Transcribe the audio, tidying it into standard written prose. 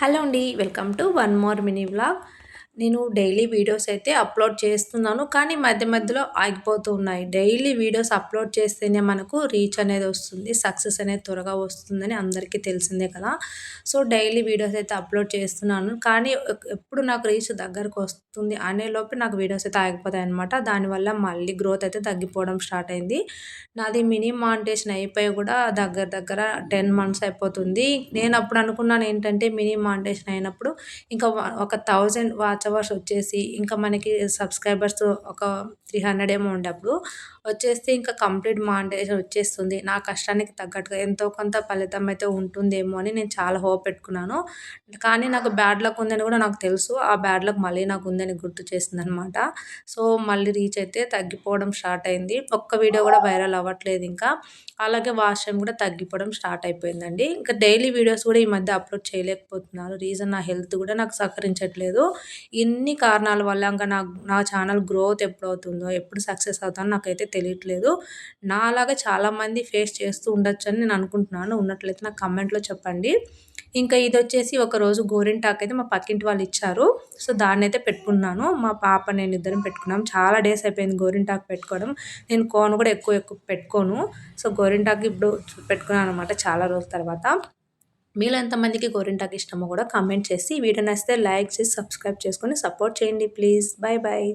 Hello అండి. Welcome to one more mini vlog. నేను daily videos అయితే అప్‌లోడ్ చేస్తున్నాను. కానీ మధ్య మధ్యలో ఆగిపోతూ ఉన్నాయి. డైలీ వీడియోస్ అప్‌లోడ్ చేస్తేనే మనకు రీచ్ అనేది వస్తుంది. సక్సెస్ అనేది త్వరగా వస్తుందని అందరికీ తెలిసిందే కదా! సో, డైలీ వీడియోస్ అయితే అప్‌లోడ్ చేస్తున్నాను. కానీ ఎప్పుడు నాకు రీచ్ దగ్గరకొస్తుంది అనేలోపే నాకు వీడియోస్ అయితే ఆగిపోతాయన్నమాట. దానివల్ల మళ్ళీ గ్రోత్ అయితే తగ్గిపోవడం స్టార్ట్ అయింది. నాది మినీ మానిటైజేషన్ అయిపోయి కూడా దగ్గర దగ్గర 10 మంత్స్ అయిపోతుంది. నేను అప్పుడు అనుకున్నాను ఏంటంటే మినీ మానిటైజేషన్ అయినప్పుడు ఇంకా ఒక 1000 వాచ్ అవర్స్ వచ్చేసి ఇంకా మనకి సబ్స్క్రైబర్స్ ఒక 300 ఏమో ఉండే అప్పుడు. వచ్చేస్తే ఇంకా కంప్లీట్ మానిటైజేషన్ వచ్చేస్తుంది. నా కష్టానికి తగ్గట్టుగా ఎంతో కొంత ఫలితం అయితే ఉంటుందేమో అని నేను చాలా హోప్ పెట్టుకున్నాను. కానీ నాకు బ్యాడ్ లక్ ఉందని కూడా నాకు తెలుసు. ఆ బ్యాడ్ లక్ మళ్ళీ నాకు ఉందని గుర్తు చేసిందనమాట. సో, మళ్ళీ రీచ్ అయితే తగ్గిపోవడం స్టార్ట్ అయింది. ఒక్క వీడియో కూడా వైరల్ అవ్వట్లేదు ఇంకా. అలాగే వాచ్ టైమ్ కూడా తగ్గిపోవడం స్టార్ట్ అయిపోయిందండి. ఇంకా డైలీ వీడియోస్ కూడా ఈ మధ్య అప్‌లోడ్ చేయలేకపోతున్నాను. రీజన్ నా హెల్త్ కూడా నాకు సహకరించట్లేదు. ఇన్ని కారణాల వల్ల ఇంక నా ఛానల్ గ్రోత్ ఎప్పుడవుతుందో, ఎప్పుడు సక్సెస్ అవుతానో నాకైతే తెలియట్లేదు. నాలాగా చాలామంది ఫేస్ చేస్తూ ఉండొచ్చని నేను అనుకుంటున్నాను. ఉన్నట్లయితే నాకు కామెంట్‌లో చెప్పండి. ఇంకా ఇదొచ్చేసి ఒకరోజు గోరింటాకయితే మా పక్కింటి వాళ్ళు ఇచ్చారు. సో, దాన్నైతే పెట్టుకున్నాను. మా పాప నేను ఇద్దరం పెట్టుకున్నాం. చాలా డేస్ అయిపోయింది గోరింటాకు పెట్టుకోవడం. నేను కోన్ కూడా ఎక్కువ పెట్టుకోను. సో, గోరింటాకు ఇప్పుడు పెట్టుకున్నాననమాట చాలా రోజుల తర్వాత. మీలో ఎంతమందికి గోరింటాకు ఇష్టమో కూడా కామెంట్ చేసి, వీడియో నచ్చితే లైక్ చేసి, సబ్స్క్రైబ్ చేసుకొని సపోర్ట్ చేయండి ప్లీజ్. Bye bye.